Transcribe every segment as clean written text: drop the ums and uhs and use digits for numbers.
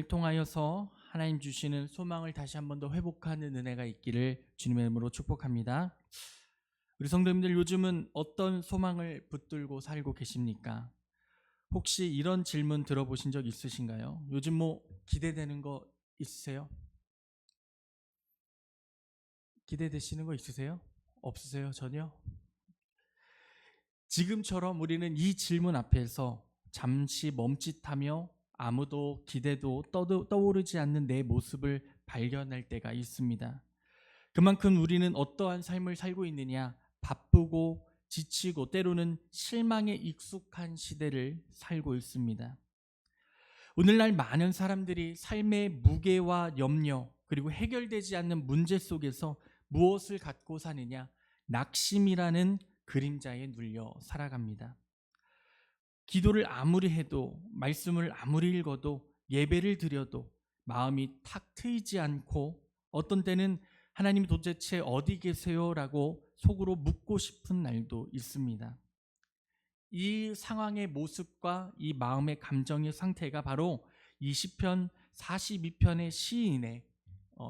통하여서 하나님 주시는 소망을 다시 한 번 더 회복하는 은혜가 있기를 주님의 이름으로 축복합니다. 우리 성도님들, 요즘은 어떤 소망을 붙들고 살고 계십니까? 혹시 이런 질문 들어보신 적 있으신가요? 요즘 뭐 기대되는 거 있으세요? 기대되시는 거 있으세요? 없으세요? 전혀? 지금처럼 우리는 이 질문 앞에서 잠시 멈칫하며 아무도 기대도 떠오르지 않는 내 모습을 발견할 때가 있습니다. 그만큼 우리는 어떠한 삶을 살고 있느냐, 바쁘고 지치고 때로는 실망에 익숙한 시대를 살고 있습니다. 오늘날 많은 사람들이 삶의 무게와 염려, 그리고 해결되지 않는 문제 속에서 무엇을 갖고 사느냐, 낙심이라는 그림자에 눌려 살아갑니다. 기도를 아무리 해도, 말씀을 아무리 읽어도, 예배를 드려도 마음이 탁 트이지 않고, 어떤 때는 하나님이 도대체 어디 계세요? 라고 속으로 묻고 싶은 날도 있습니다. 이 상황의 모습과 이 마음의 감정의 상태가 바로 이 시편 42편의 시인의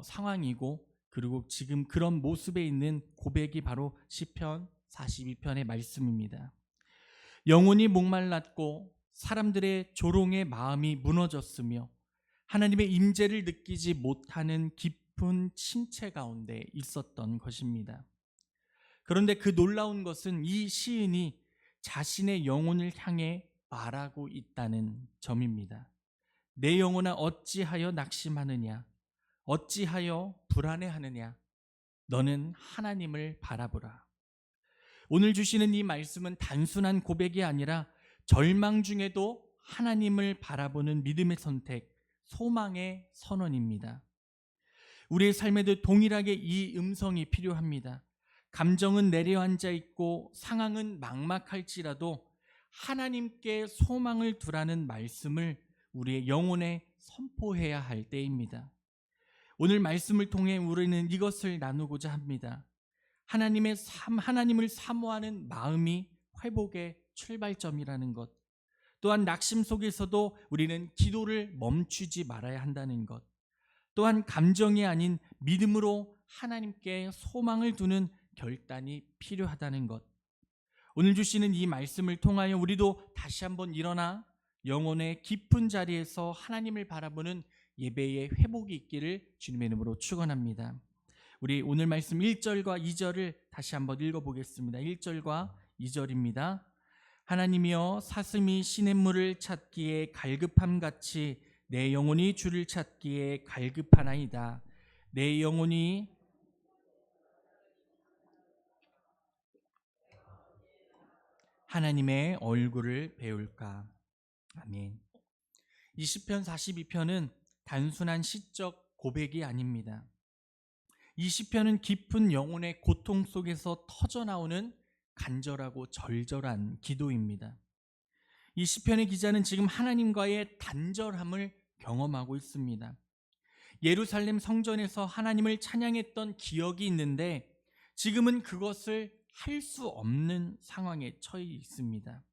상황이고, 그리고 지금 그런 모습에 있는 고백이 바로 시편 42편의 말씀입니다. 영혼이 목말랐고 사람들의 조롱의 마음이 무너졌으며 하나님의 임재를 느끼지 못하는 깊은 침체 가운데 있었던 것입니다. 그런데 그 놀라운 것은 이 시인이 자신의 영혼을 향해 말하고 있다는 점입니다. 내 영혼아, 어찌하여 낙심하느냐? 어찌하여 불안해하느냐? 너는 하나님을 바라보라. 오늘 주시는 이 말씀은 단순한 고백이 아니라 절망 중에도 하나님을 바라보는 믿음의 선택, 소망의 선언입니다. 우리의 삶에도 동일하게 이 음성이 필요합니다. 감정은 내려앉아 있고 상황은 막막할지라도 하나님께 소망을 두라는 말씀을 우리의 영혼에 선포해야 할 때입니다. 오늘 말씀을 통해 우리는 이것을 나누고자 합니다. 하나님을 사모하는 마음이 회복의 출발점이라는 것, 또한 낙심 속에서도 우리는 기도를 멈추지 말아야 한다는 것, 또한 감정이 아닌 믿음으로 하나님께 소망을 두는 결단이 필요하다는 것. 오늘 주시는 이 말씀을 통하여 우리도 다시 한번 일어나 영혼의 깊은 자리에서 하나님을 바라보는 예배의 회복이 있기를 주님의 이름으로 축원합니다. 우리 오늘 말씀 1절과 2절을 다시 한번 읽어보겠습니다. 1절과 2절입니다. 하나님이여, 사슴이 시냇물을 찾기에 갈급함같이 내 영혼이 주를 찾기에 갈급하나이다. 내 영혼이 하나님의 얼굴을 배울까. 아멘. 이 시편 42편은 단순한 시적 고백이 아닙니다. 이 시편은 깊은 영혼의 고통 속에서 터져나오는 간절하고 절절한 기도입니다. 이 시편의 기자는 지금 하나님과의 단절함을 경험하고 있습니다. 예루살렘 성전에서 하나님을 찬양했던 기억이 있는데 지금은 그것을 할 수 없는 상황에 처해 있습니다.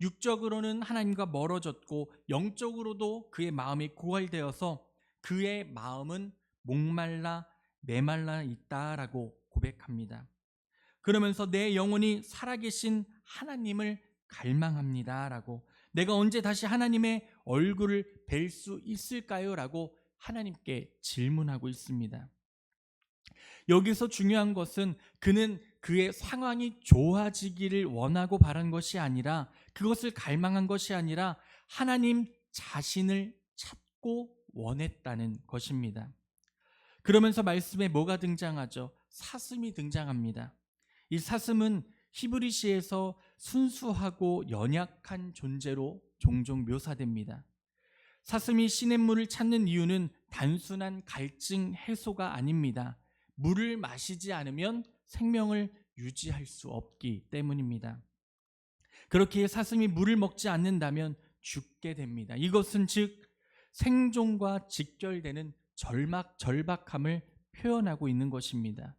육적으로는 하나님과 멀어졌고 영적으로도 그의 마음이 고갈되어서 그의 마음은 목말라 메말라 있다라고 고백합니다. 그러면서 내 영혼이 살아계신 하나님을 갈망합니다라고, 내가 언제 다시 하나님의 얼굴을 뵐 수 있을까요? 라고 하나님께 질문하고 있습니다. 여기서 중요한 것은 그는 그의 상황이 좋아지기를 원하고 바란 것이 아니라, 그것을 갈망한 것이 아니라 하나님 자신을 찾고 원했다는 것입니다. 그러면서 말씀에 뭐가 등장하죠? 사슴이 등장합니다. 이 사슴은 히브리시에서 순수하고 연약한 존재로 종종 묘사됩니다. 사슴이 시냇물을 찾는 이유는 단순한 갈증 해소가 아닙니다. 물을 마시지 않으면 생명을 유지할 수 없기 때문입니다. 그렇게 사슴이 물을 먹지 않는다면 죽게 됩니다. 이것은 즉 생존과 직결되는 절박함을 표현하고 있는 것입니다.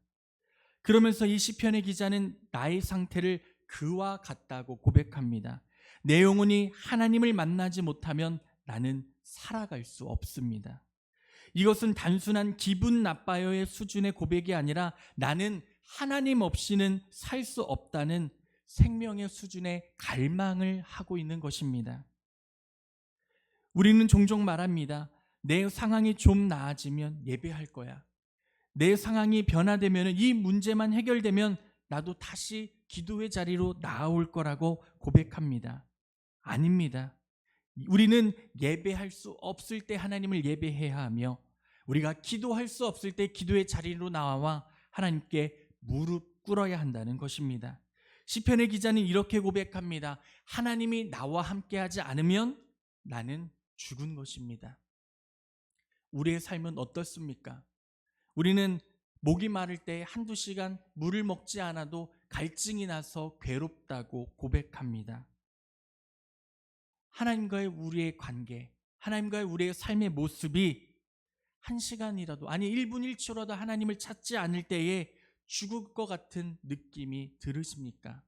그러면서 이 시편의 기자는 나의 상태를 그와 같다고 고백합니다. 내 영혼이 하나님을 만나지 못하면 나는 살아갈 수 없습니다. 이것은 단순한 기분 나빠요의 수준의 고백이 아니라 나는 하나님 없이는 살 수 없다는 생명의 수준의 갈망을 하고 있는 것입니다. 우리는 종종 말합니다. 내 상황이 좀 나아지면 예배할 거야. 내 상황이 변화되면, 이 문제만 해결되면 나도 다시 기도의 자리로 나아올 거라고 고백합니다. 아닙니다. 우리는 예배할 수 없을 때 하나님을 예배해야 하며, 우리가 기도할 수 없을 때 기도의 자리로 나와 하나님께 무릎 꿇어야 한다는 것입니다. 시편의 기자는 이렇게 고백합니다. 하나님이 나와 함께하지 않으면 나는 죽은 것입니다. 우리의 삶은 어떻습니까? 우리는 목이 마를 때 한두 시간 물을 먹지 않아도 갈증이 나서 괴롭다고 고백합니다. 하나님과의 우리의 관계, 하나님과의 우리의 삶의 모습이 한 시간이라도, 아니 1분 1초라도 하나님을 찾지 않을 때에 죽을 것 같은 느낌이 들으십니까?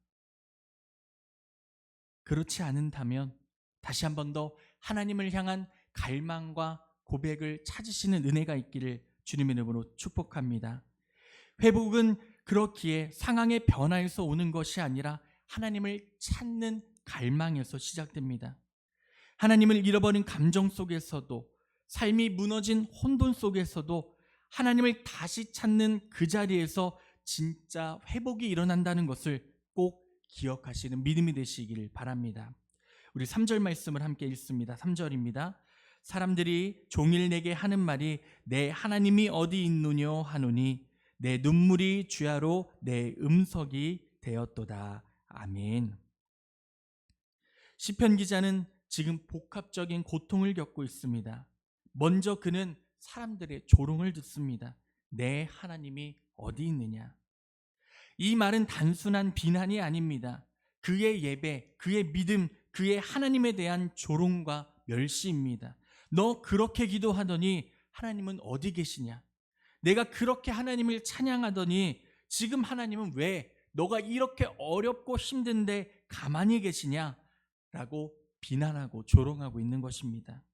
그렇지 않다면 다시 한 번 더 하나님을 향한 갈망과 고백을 찾으시는 은혜가 있기를 주님의 이름으로 축복합니다. 회복은 그렇기에 상황의 변화에서 오는 것이 아니라 하나님을 찾는 갈망에서 시작됩니다. 하나님을 잃어버린 감정 속에서도, 삶이 무너진 혼돈 속에서도 하나님을 다시 찾는 그 자리에서 진짜 회복이 일어난다는 것을 꼭 기억하시는 믿음이 되시기를 바랍니다. 우리 3절 말씀을 함께 읽습니다. 3절입니다. 사람들이 종일 내게 하는 말이 내 하나님이 어디 있느뇨 하노니 내 눈물이 주야로 내 음석이 되었도다. 아멘. 시편 기자는 지금 복합적인 고통을 겪고 있습니다. 먼저 그는 사람들의 조롱을 듣습니다. 내 하나님이 어디 있느냐? 이 말은 단순한 비난이 아닙니다. 그의 예배, 그의 믿음, 그의 하나님에 대한 조롱과 멸시입니다. 너 그렇게 기도하더니 하나님은 어디 계시냐? 내가 그렇게 하나님을 찬양하더니 지금 하나님은 왜 너가 이렇게 어렵고 힘든데 가만히 계시냐? 라고 비난하고 조롱하고 있는 것입니다.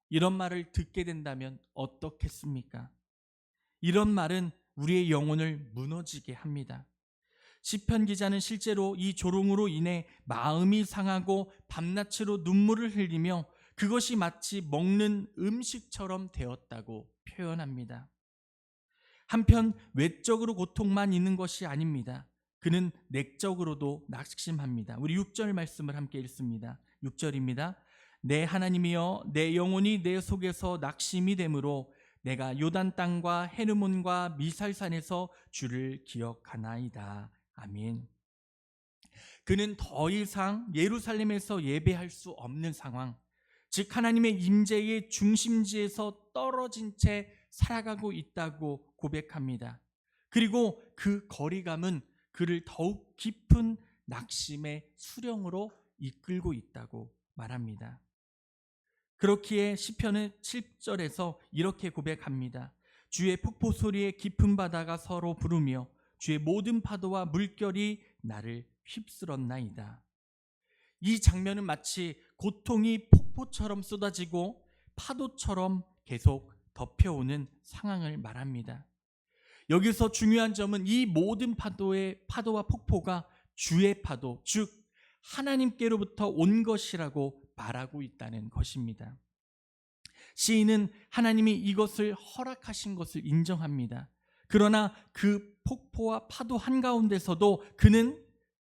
이런 말을 듣게 된다면 어떻겠습니까? 이런 말은 우리의 영혼을 무너지게 합니다. 시편 기자는 실제로 이 조롱으로 인해 마음이 상하고 밤낮으로 눈물을 흘리며 그것이 마치 먹는 음식처럼 되었다고 표현합니다. 한편 외적으로 고통만 있는 것이 아닙니다. 그는 내적으로도 낙심합니다. 우리 6절 말씀을 함께 읽습니다. 6절입니다. 내 하나님이여 내 영혼이 내 속에서 낙심이 되므로 내가 요단 땅과 헤르몬과 미살산에서 주를 기억하나이다. 아멘. 그는 더 이상 예루살렘에서 예배할 수 없는 상황, 즉 하나님의 임재의 중심지에서 떨어진 채 살아가고 있다고 고백합니다. 그리고 그 거리감은 그를 더욱 깊은 낙심의 수령으로 이끌고 있다고 말합니다. 그렇기에 시편은 7절에서 이렇게 고백합니다. 주의 폭포 소리에 깊은 바다가 서로 부르며 주의 모든 파도와 물결이 나를 휩쓸었나이다. 이 장면은 마치 고통이 폭포처럼 쏟아지고 파도처럼 계속 덮여오는 상황을 말합니다. 여기서 중요한 점은 이 모든 파도와 폭포가 주의 파도, 즉 하나님께로부터 온 것이라고 말하고 있다는 것입니다. 시인은 하나님이 이것을 허락하신 것을 인정합니다. 그러나 그 폭포와 파도 한가운데서도 그는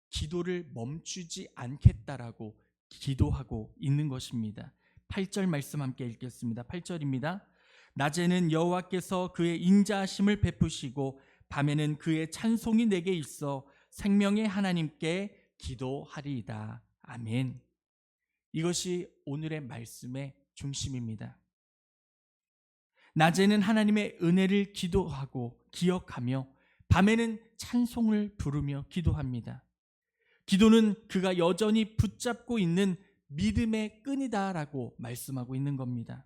기도를 멈추지 않겠다라고 기도하고 있는 것입니다. 8절 말씀 함께 읽겠습니다. 8절입니다. 낮에는 여호와께서 그의 인자하심을 베푸시고 밤에는 그의 찬송이 내게 있어 생명의 하나님께 기도하리이다. 아멘. 이것이 오늘의 말씀의 중심입니다. 낮에는 하나님의 은혜를 기도하고 기억하며 밤에는 찬송을 부르며 기도합니다. 기도는 그가 여전히 붙잡고 있는 믿음의 끈이다라고 말씀하고 있는 겁니다.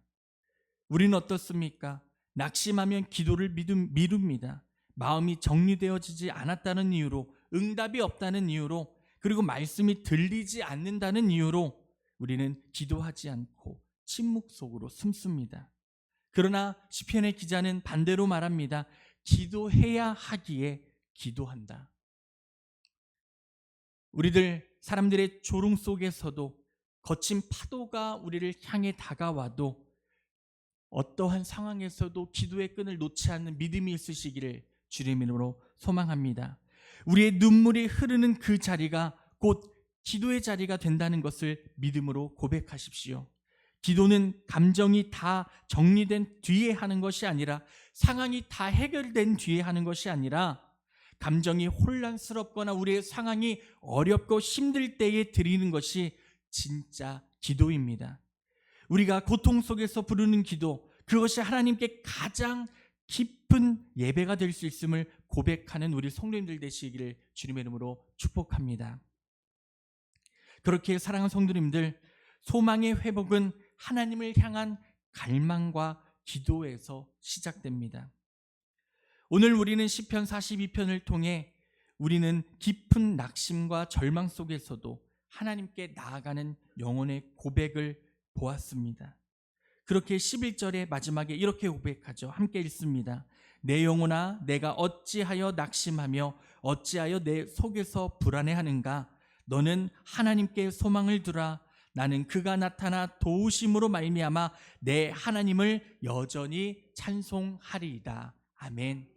우리는 어떻습니까? 낙심하면 기도를 미룹니다. 마음이 정리되어지지 않았다는 이유로, 응답이 없다는 이유로, 그리고 말씀이 들리지 않는다는 이유로 우리는 기도하지 않고 침묵 속으로 숨습니다. 그러나 시편의 기자는 반대로 말합니다. 기도해야 하기에 기도한다. 우리들 사람들의 조롱 속에서도 거친 파도가 우리를 향해 다가와도 어떠한 상황에서도 기도의 끈을 놓지 않는 믿음이 있으시기를 주님의 이름으로 소망합니다. 우리의 눈물이 흐르는 그 자리가 곧 기도의 자리가 된다는 것을 믿음으로 고백하십시오. 기도는 감정이 다 정리된 뒤에 하는 것이 아니라, 상황이 다 해결된 뒤에 하는 것이 아니라, 감정이 혼란스럽거나 우리의 상황이 어렵고 힘들 때에 드리는 것이 진짜 기도입니다. 우리가 고통 속에서 부르는 기도, 그것이 하나님께 가장 깊은 예배가 될 수 있음을 고백하는 우리 성도님들 되시기를 주님의 이름으로 축복합니다. 그렇게 사랑하는 성도님들, 소망의 회복은 하나님을 향한 갈망과 기도에서 시작됩니다. 오늘 우리는 시편 42편을 통해 우리는 깊은 낙심과 절망 속에서도 하나님께 나아가는 영혼의 고백을 보았습니다. 그렇게 11절의 마지막에 이렇게 고백하죠. 함께 읽습니다. 내 영혼아, 내가 어찌하여 낙심하며 어찌하여 내 속에서 불안해하는가? 너는 하나님께 소망을 두라. 나는 그가 나타나 도우심으로 말미암아 내 하나님을 여전히 찬송하리이다. 아멘.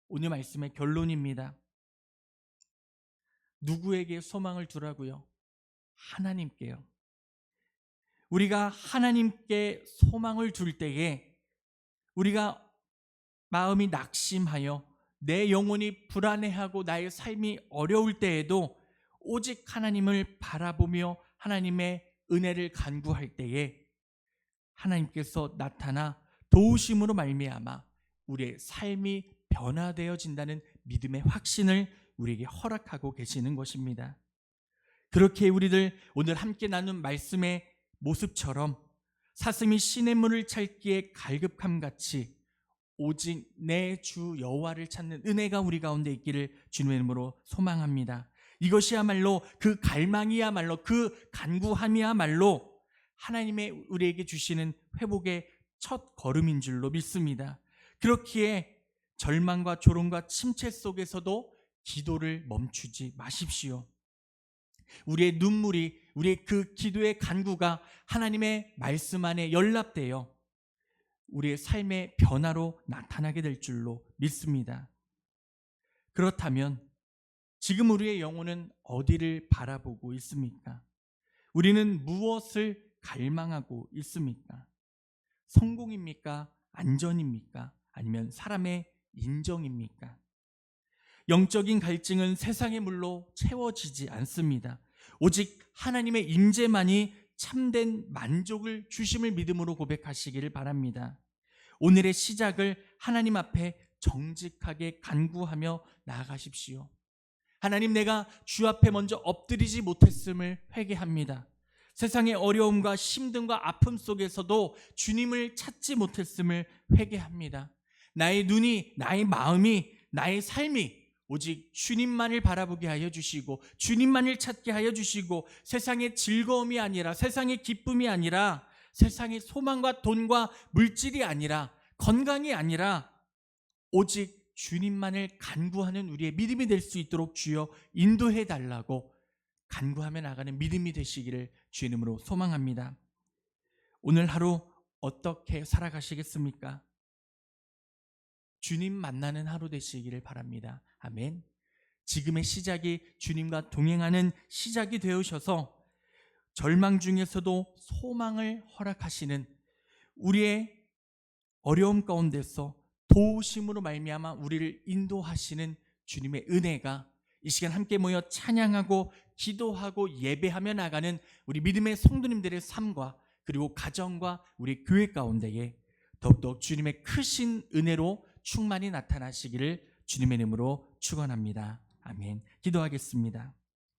오늘 말씀의 결론입니다. 누구에게 소망을 두라고요? 하나님께요. 우리가 하나님께 소망을 둘 때에 우리가 마음이 낙심하여 내 영혼이 불안해하고 나의 삶이 어려울 때에도 오직 하나님을 바라보며 하나님의 은혜를 간구할 때에 하나님께서 나타나 도우심으로 말미암아 우리의 삶이 변화되어진다는 믿음의 확신을 우리에게 허락하고 계시는 것입니다. 그렇게 우리들 오늘 함께 나눈 말씀의 모습처럼 사슴이 시냇물을 찾기에 갈급함같이 오직 내 주 여호와를 찾는 은혜가 우리 가운데 있기를 주님의 이름으로 소망합니다. 이것이야말로 그 갈망이야말로 그 간구함이야말로 하나님의 우리에게 주시는 회복의 첫 걸음인 줄로 믿습니다. 그렇기에 절망과 조롱과 침체 속에서도 기도를 멈추지 마십시오. 우리의 눈물이, 우리의 그 기도의 간구가 하나님의 말씀 안에 연락되어 우리의 삶의 변화로 나타나게 될 줄로 믿습니다. 그렇다면 지금 우리의 영혼은 어디를 바라보고 있습니까? 우리는 무엇을 갈망하고 있습니까? 성공입니까? 안전입니까? 아니면 사람의 인정입니까? 영적인 갈증은 세상의 물로 채워지지 않습니다. 오직 하나님의 임재만이 참된 만족을 주심을 믿음으로 고백하시기를 바랍니다. 오늘의 시작을 하나님 앞에 정직하게 간구하며 나아가십시오. 하나님, 내가 주 앞에 먼저 엎드리지 못했음을 회개합니다. 세상의 어려움과 힘듦과 아픔 속에서도 주님을 찾지 못했음을 회개합니다. 나의 눈이, 나의 마음이, 나의 삶이 오직 주님만을 바라보게 하여 주시고 주님만을 찾게 하여 주시고 세상의 즐거움이 아니라, 세상의 기쁨이 아니라, 세상의 소망과 돈과 물질이 아니라, 건강이 아니라 오직 주님만을 간구하는 우리의 믿음이 될 수 있도록 주여 인도해 달라고 간구하며 나가는 믿음이 되시기를 주의 이름으로 소망합니다. 오늘 하루 어떻게 살아가시겠습니까? 주님 만나는 하루 되시기를 바랍니다. 아멘. 지금의 시작이 주님과 동행하는 시작이 되어셔서 절망 중에서도 소망을 허락하시는, 우리의 어려움 가운데서 도우심으로 말미암아 우리를 인도하시는 주님의 은혜가 이 시간 함께 모여 찬양하고 기도하고 예배하며 나가는 우리 믿음의 성도님들의 삶과 그리고 가정과 우리 교회 가운데에 더욱더 주님의 크신 은혜로 충만히 나타나시기를 주님의 이름으로 축원합니다. 아멘. 기도하겠습니다.